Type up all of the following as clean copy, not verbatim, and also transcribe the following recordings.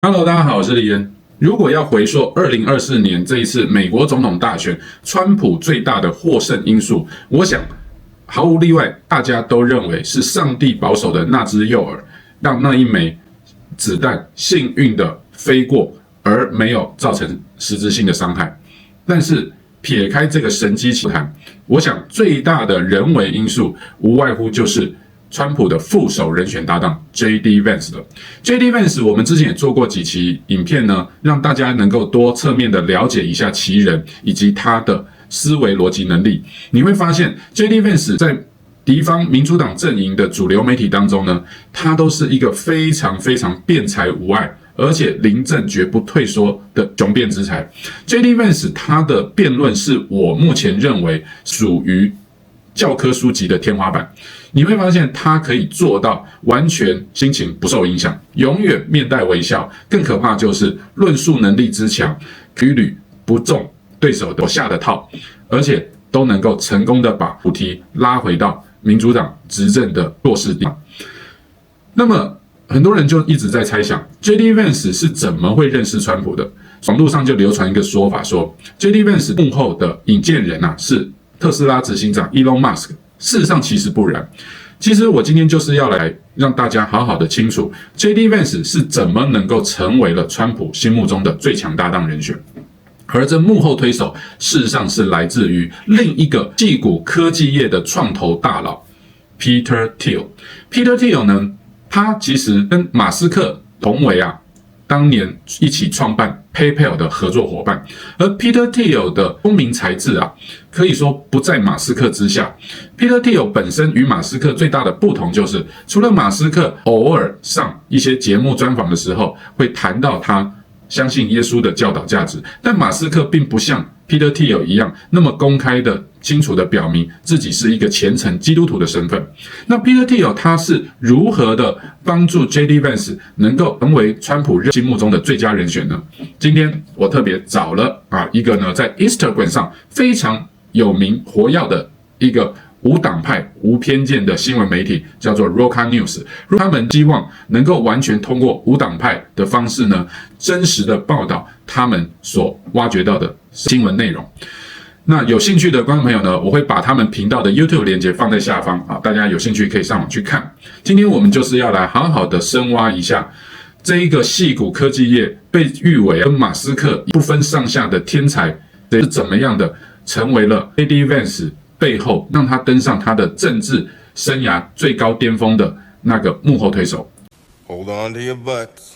Hello， 大家好，我是李恩。如果要回溯2024年这一次美国总统大选，川普最大的获胜因素，我想毫无例外，大家都认为是上帝保守的那只诱饵，让那一枚子弹幸运的飞过，而没有造成实质性的伤害。但是撇开这个神机奇谈，我想最大的人为因素，无外乎就是川普的副手人选搭档 JD Vance 的 JD Vance， 我们之前也做过几期影片呢，让大家能够多侧面的了解一下其人以及他的思维逻辑能力。你会发现 JD Vance 在敌方民主党阵营的主流媒体当中呢，他都是一个非常辩才无碍，而且临阵绝不退缩的雄辩之才。JD Vance 他的辩论是我目前认为属于教科书级的天花板。你会发现他可以做到完全心情不受影响，永远面带微笑。更可怕就是论述能力之强，屡屡不中对手的下的套，而且都能够成功的把主题拉回到民主党执政的弱势地方。那么很多人就一直在猜想 JD Vance 是怎么会认识川普的。网络上就流传一个说法说 JD Vance 幕后的引荐人是特斯拉执行长 Elon Musk。事实上其实不然。其实我今天就是要来让大家好好的清楚 JD Vance 是怎么能够成为了川普心目中的最强搭档人选。而这幕后推手事实上是来自于另一个矽谷科技业的创投大佬 Peter Thiel。Peter Thiel 呢，他其实跟马斯克同为当年一起创办 PayPal 的合作伙伴。而 Peter Thiel 的聪明才智可以说不在马斯克之下。Peter Thiel 本身与马斯克最大的不同就是，除了马斯克偶尔上一些节目专访的时候会谈到他相信耶稣的教导价值，但马斯克并不像 Peter Thiel 一样那么公开的清楚的表明自己是一个虔诚基督徒的身份。那 Peter Thiel 他是如何的帮助 JD Vance 能够成为川普心目中的最佳人选呢？今天我特别找了一个呢在 Instagram 上非常有名活跃的一个无党派无偏见的新闻媒体，叫做 Roca News。 他们希望能够完全通过无党派的方式呢，真实的报道他们所挖掘到的新闻内容。那有兴趣的观众朋友呢，我会把他们频道的 YouTube 连结放在下方大家有兴趣可以上网去看。今天我们就是要来好好的深挖一下这一个矽谷科技业被誉为跟马斯克不分上下的天才是怎么样的成为了 JD Vance 背后让他登上他的政治生涯最高巅峰的那个幕后推手。 Hold on to your butts.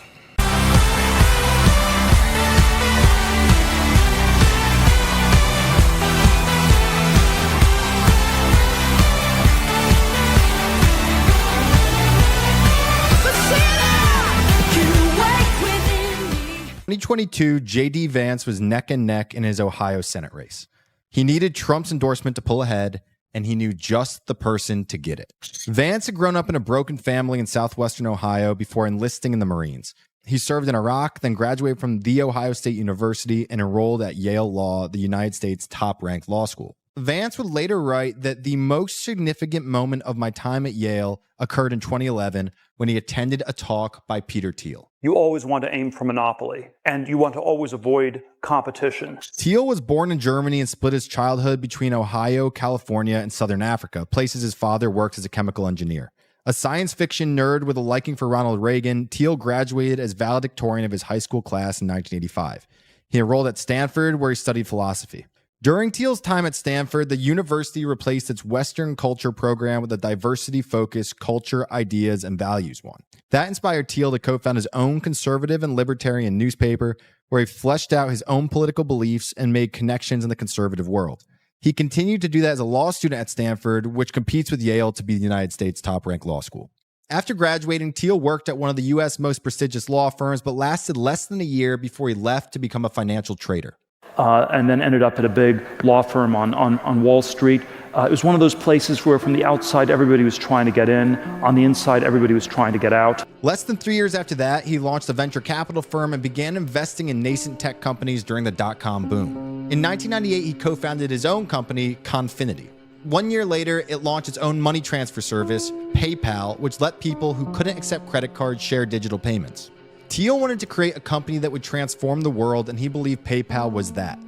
In 2022, J.D. Vance was neck and neck in his Ohio Senate race. He needed Trump's endorsement to pull ahead, and he knew just the person to get it. Vance had grown up in a broken family in southwestern Ohio before enlisting in the Marines. He served in Iraq, then graduated from The Ohio State University and enrolled at Yale Law, the United States' top-ranked law school. Vance would later write that the most significant moment of my time at Yale occurred in 2011 when he attended a talk by Peter Thiel. You always want to aim for monopoly, and you want to always avoid competition. Thiel was born in Germany and split his childhood between Ohio, California, and Southern Africa, places his father worked as a chemical engineer. A science fiction nerd with a liking for Ronald Reagan, Thiel graduated as valedictorian of his high school class in 1985. He enrolled at Stanford, where he studied philosophy. During Thiel's time at Stanford, the university replaced its Western culture program with a diversity-focused culture, ideas, and values one. That inspired Thiel to co-found his own conservative and libertarian newspaper, where he fleshed out his own political beliefs and made connections in the conservative world. He continued to do that as a law student at Stanford, which competes with Yale to be the United States' top-ranked law school. After graduating, Thiel worked at one of the U.S. most prestigious law firms, but lasted less than a year before he left to become a financial trader. And then ended up at a big law firm on Wall Street. It was one of those places where from the outside everybody was trying to get in, on the inside everybody was trying to get out. Less than 3 years after that, he launched a venture capital firm and began investing in nascent tech companies during the dot-com boom. In 1998, he co-founded his own company, Confinity. 1 year later, it launched its own money transfer service, PayPal, which let people who couldn't accept credit cards share digital payments. Thiel wanted to create a company that would transform the world, and he believed PayPal was that.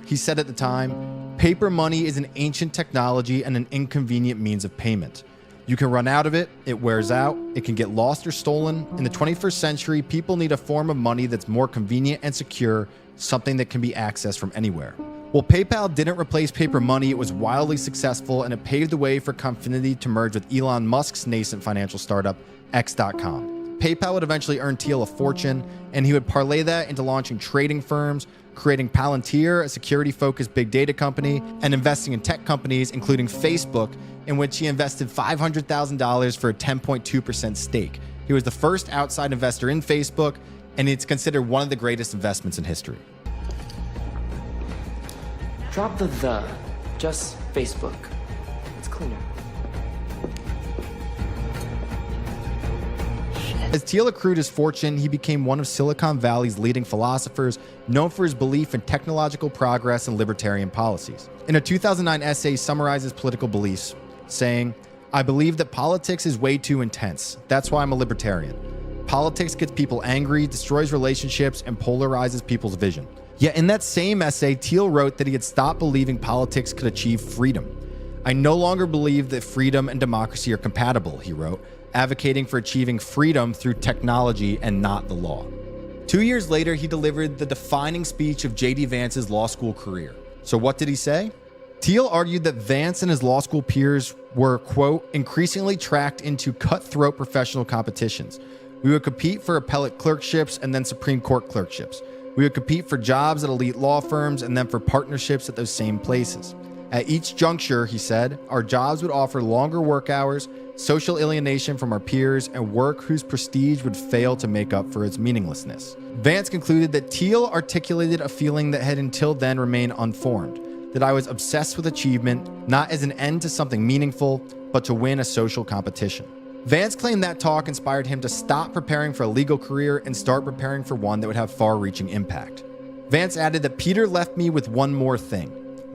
He said at the time, "Paper money is an ancient technology and an inconvenient means of payment. You can run out of it, it wears out, it can get lost or stolen. In the 21st century, people need a form of money that's more convenient and secure, something that can be accessed from anywhere." Well, PayPal didn't replace paper money. It was wildly successful, and it paved the way for Confinity to merge with Elon Musk's nascent financial startup, X.com. PayPal would eventually earn Thiel a fortune, and he would parlay that into launching trading firms, creating Palantir, a security-focused big data company, and investing in tech companies, including Facebook, in which he invested $500,000 for a 10.2% stake. He was the first outside investor in Facebook, and it's considered one of the greatest investments in history. Drop the, just Facebook. It's cleaner. As Thiel accrued his fortune, he became one of Silicon Valley's leading philosophers, known for his belief in technological progress and libertarian policies. In a 2009 essay, he summarized his political beliefs, saying, "I believe that politics is way too intense. That's why I'm a libertarian. Politics gets people angry, destroys relationships, and polarizes people's vision." Yet in that same essay, Thiel wrote that he had stopped believing politics could achieve freedom. "I no longer believe that freedom and democracy are compatible," he wrote, advocating for achieving freedom through technology and not the law. 2 years later, he delivered the defining speech of JD Vance's law school career. So what did he say? Thiel argued that Vance and his law school peers were, quote, "increasingly tracked into cutthroat professional competitions. We would compete for appellate clerkships and then Supreme Court clerkships. We would compete for jobs at elite law firms and then for partnerships at those same places. At each juncture," he said, "our jobs would offer longer work hours, social alienation from our peers, and work whose prestige would fail to make up for its meaninglessness." Vance concluded that Thiel articulated a feeling that had until then remained unformed, that I was obsessed with achievement, not as an end to something meaningful, but to win a social competition. Vance claimed that talk inspired him to stop preparing for a legal career and start preparing for one that would have far-reaching impact. Vance added that Peter left me with one more thing.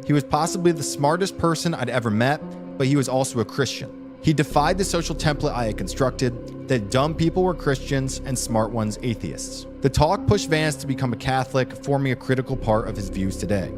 He was possibly the smartest person I'd ever met, but he was also a Christian. He defied the social template I had constructed, that dumb people were Christians and smart ones atheists. The talk pushed Vance to become a Catholic, forming a critical part of his views today.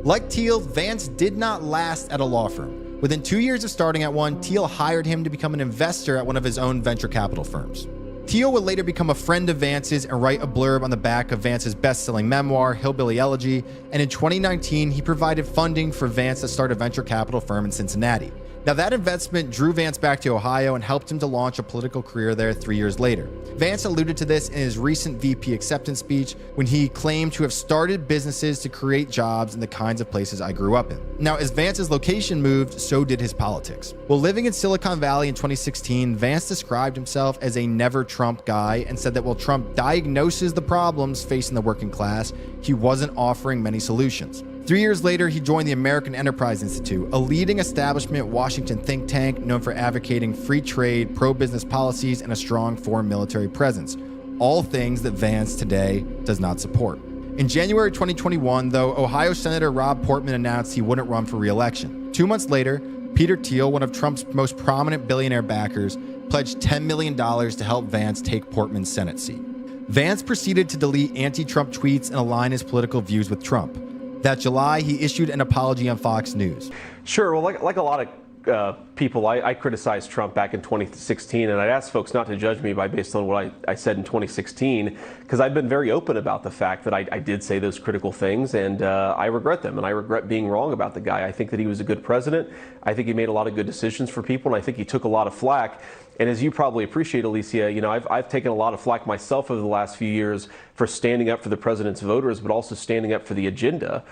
Like Thiel, Vance did not last at a law firm. Within 2 years of starting at one, Thiel hired him to become an investor at one of his own venture capital firms. Thiel would later become a friend of Vance's and write a blurb on the back of Vance's best-selling memoir, Hillbilly Elegy, and in 2019, he provided funding for Vance to start a venture capital firm in Cincinnati. Now, that investment drew Vance back to Ohio and helped him to launch a political career there 3 years later. Vance alluded to this in his recent VP acceptance speech when he claimed to have started businesses to create jobs in the kinds of places I grew up in. Now, as Vance's location moved, so did his politics. While living in Silicon Valley in 2016, Vance described himself as a never Trump guy and said that while Trump diagnoses the problems facing the working class, he wasn't offering many solutions. 3 years later, he joined the American Enterprise Institute, a leading establishment Washington think tank known for advocating free trade, pro-business policies, and a strong foreign military presence, all things that Vance today does not support. In January 2021, though, Ohio Senator Rob Portman announced he wouldn't run for re-election. 2 months later, Peter Thiel, one of Trump's most prominent billionaire backers, pledged $10 million to help Vance take Portman's Senate seat. Vance proceeded to delete anti-Trump tweets and align his political views with Trump. That July, he issued an apology on Fox News. Sure. Well, like a lot of people, I criticized Trump back in 2016, and I'd ask folks not to judge me based on what I said in 2016, because I've been very open about the fact that I did say those critical things, and I regret them, and I regret being wrong about the guy. I think that he was a good president. I think he made a lot of good decisions for people, and I think he took a lot of flack. And as you probably appreciate, Alicia, you know, I've taken a lot of flack myself over the last few years for standing up for the president's voters, but also standing up for the agenda.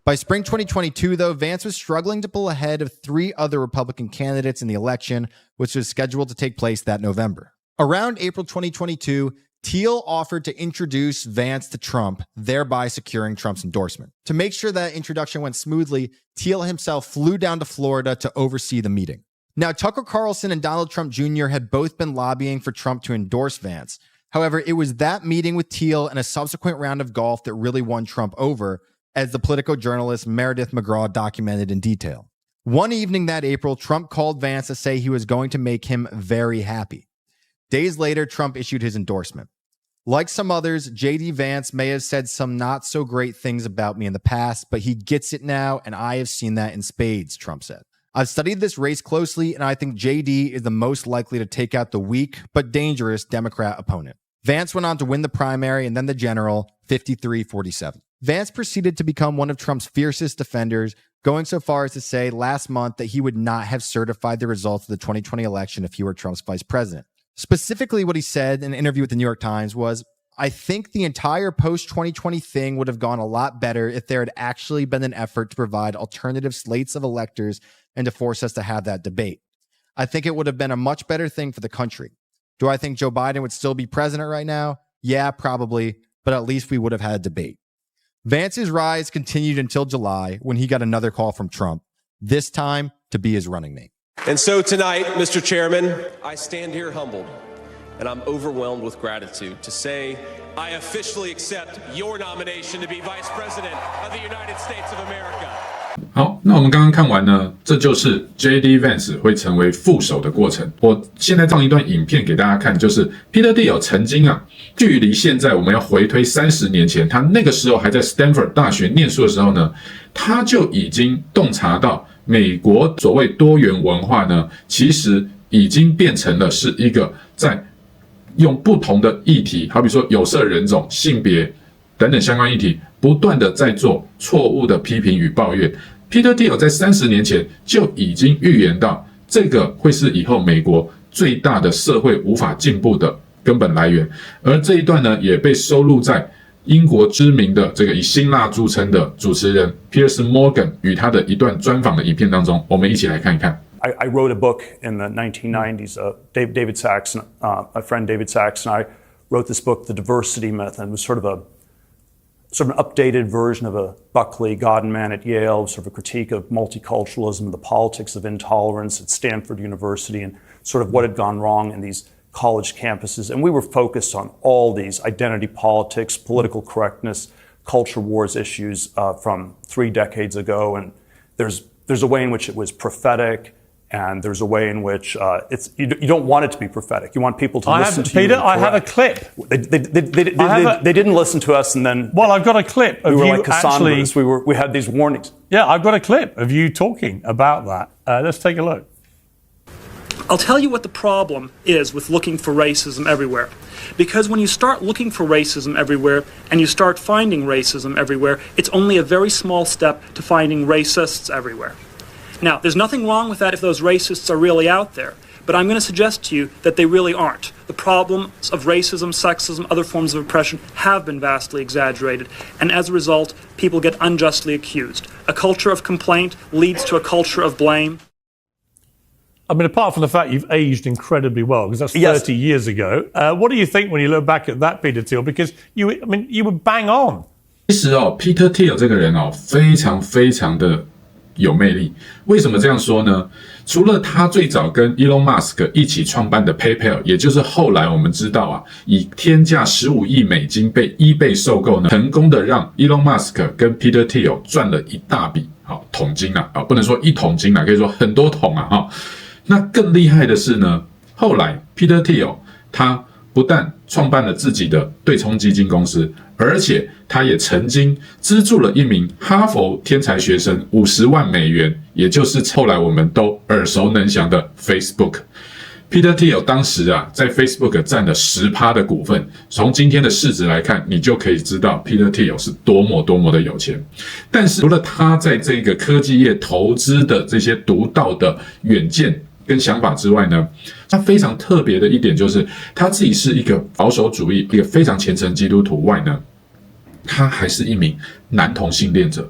By spring 2022, though, Vance was struggling to pull ahead of 3 other Republican candidates in the election, which was scheduled to take place that November. Around April 2022, Thiel offered to introduce Vance to Trump, thereby securing Trump's endorsement. To make sure that introduction went smoothly, Thiel himself flew down to Florida to oversee the meeting. Now, Tucker Carlson and Donald Trump Jr. had both been lobbying for Trump to endorse Vance. However, it was that meeting with Thiel and a subsequent round of golf that really won Trump over, as the Politico journalist Meredith McGraw documented in detail. One evening that April, Trump called Vance to say he was going to make him very happy. Days later, Trump issued his endorsement. Like some others, JD Vance may have said some not so great things about me in the past, but he gets it now, and I have seen that in spades, Trump said. I've studied this race closely, and I think JD is the most likely to take out the weak but dangerous Democrat opponent. Vance went on to win the primary and then the general, 53-47. Vance proceeded to become one of Trump's fiercest defenders, going so far as to say last month that he would not have certified the results of the 2020 election if he were Trump's vice president. Specifically, what he said in an interview with the New York Times was, I think the entire post-2020 thing would have gone a lot better if there had actually been an effort to provide alternative slates of electors and to force us to have that debate. I think it would have been a much better thing for the country. Do I think Joe Biden would still be president right now? Yeah, probably, but at least we would have had a debate. Vance's rise continued until July when he got another call from Trump, this time to be his running mate. And so tonight, Mr. Chairman, I stand here humbled, and I'm overwhelmed with gratitude to say I officially accept your nomination to be Vice President of the United States of America. 好，那我们刚刚看完呢，这就是 JD Vance 会成为副手的过程。我现在放一段影片给大家看，就是 Peter Thiel 曾经距离现在我们要回推30年前，他那个时候还在 Stanford 大学念书的时候呢，他就已经洞察到美国所谓多元文化呢，其实已经变成了是一个在用不同的议题，好比说有色人种、性别等等相关议题，不断的在做错误的批评与抱怨。Peter Thiel 在30年前就已经预言到，这个会是以后美国最大的社会无法进步的根本来源。而这一段呢，也被收录在英国知名的这个以辛辣著称的主持人 Piers Morgan 与他的一段专访的影片当中，我们一起来看一看。I wrote a book in the 1990s. David Sachs, my friend David Sachs, and I wrote this book, The Diversity Myth, and it was sort of an updated version of a Buckley, Godman at Yale, sort of a critique of multiculturalism, the politics of intolerance at Stanford University, and sort of what had gone wrong in these college campuses. And we were focused on all these identity politics, political correctness, culture wars issues from 3 decades ago. And there's a way in which it was prophetic. And there's a way in which you don't want it to be prophetic. You want people to listen to you. Peter, I have a clip. They didn't listen to us, and then well, I've got a clip of we were you like Cassandras. We had these warnings. Yeah, I've got a clip of you talking about that. Let's take a look. I'll tell you what the problem is with looking for racism everywhere. Because when you start looking for racism everywhere and you start finding racism everywhere, it's only a very small step to finding racists everywhere. Now, there's nothing wrong with that if those racists are really out there, but I'm going to suggest to you that they really aren't. The problems of racism, sexism, other forms of oppression have been vastly exaggerated, and as a result, people get unjustly accused. A culture of complaint leads to a culture of blame. I mean, apart from the fact you've aged incredibly well, because that's 30 Yes. years ago, what do you think when you look back at that, Peter Thiel? Because you were bang on. 其实Peter Thiel 这个人非常非常的有魅力。为什么这样说呢？除了他最早跟 Elon Musk 一起创办的 PayPal， 也就是后来我们知道以天价15亿美金被 eBay 收购呢，成功的让 Elon Musk 跟 Peter Thiel 赚了一大笔桶金不能说一桶金可以说很多桶那更厉害的是呢，后来 Peter Thiel 他不但创办了自己的对冲基金公司，而且他也曾经资助了一名哈佛天才学生50万美元，也就是后来我们都耳熟能详的 Facebook。Peter Thiel 当时在 Facebook 占了10%的股份，从今天的市值来看，你就可以知道 Peter Thiel 是多么多么的有钱。但是除了他在这个科技业投资的这些独到的远见跟想法之外呢，他非常特别的一点就是他自己是一个保守主义，一个非常虔诚基督徒外呢，他还是一名男同性恋者。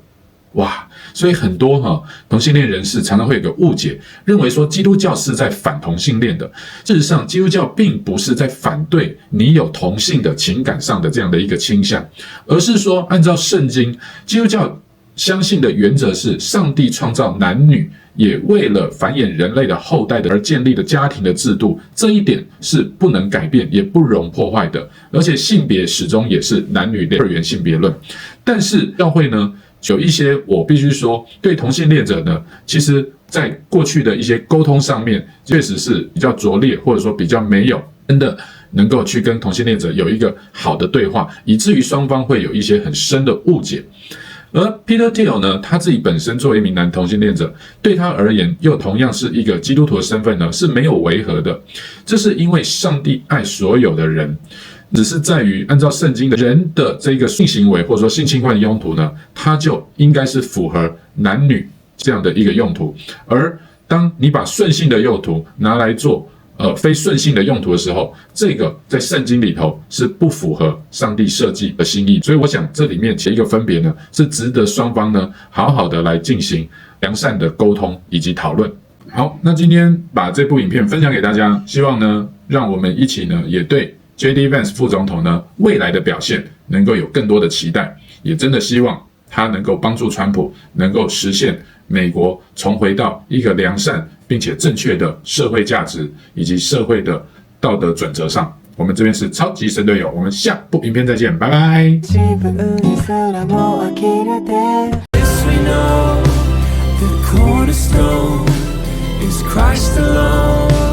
哇，所以很多同性恋人士常常会有个误解，认为说基督教是在反同性恋的。事实上，基督教并不是在反对你有同性的情感上的这样的一个倾向，而是说按照圣经，基督教相信的原则是上帝创造男女，也为了繁衍人类的后代而建立的家庭的制度，这一点是不能改变也不容破坏的，而且性别始终也是男女二元性别论。但是教会呢，有一些我必须说，对同性恋者呢，其实在过去的一些沟通上面，确实是比较拙劣，或者说比较没有真的能够去跟同性恋者有一个好的对话，以至于双方会有一些很深的误解。而 Peter Thiel 呢，他自己本身作为一名男同性恋者，对他而言又同样是一个基督徒的身份呢，是没有违和的。这是因为上帝爱所有的人，只是在于按照圣经的人的这个性行为或者说性侵犯的用途呢，它就应该是符合男女这样的一个用途。而当你把顺性的用途拿来做非顺性的用途的时候，这个在圣经里头是不符合上帝设计的心意。所以我想这里面其一个分别呢，是值得双方呢好好的来进行良善的沟通以及讨论。好，那今天把这部影片分享给大家，希望呢让我们一起呢也对 JD Vance 副总统呢未来的表现能够有更多的期待，也真的希望他能够帮助川普能够实现美国重回到一个良善并且正确的社会价值以及社会的道德准则上。我们这边是超级神队友，我们下部影片再见，拜拜。The cornerstone is Christ alone.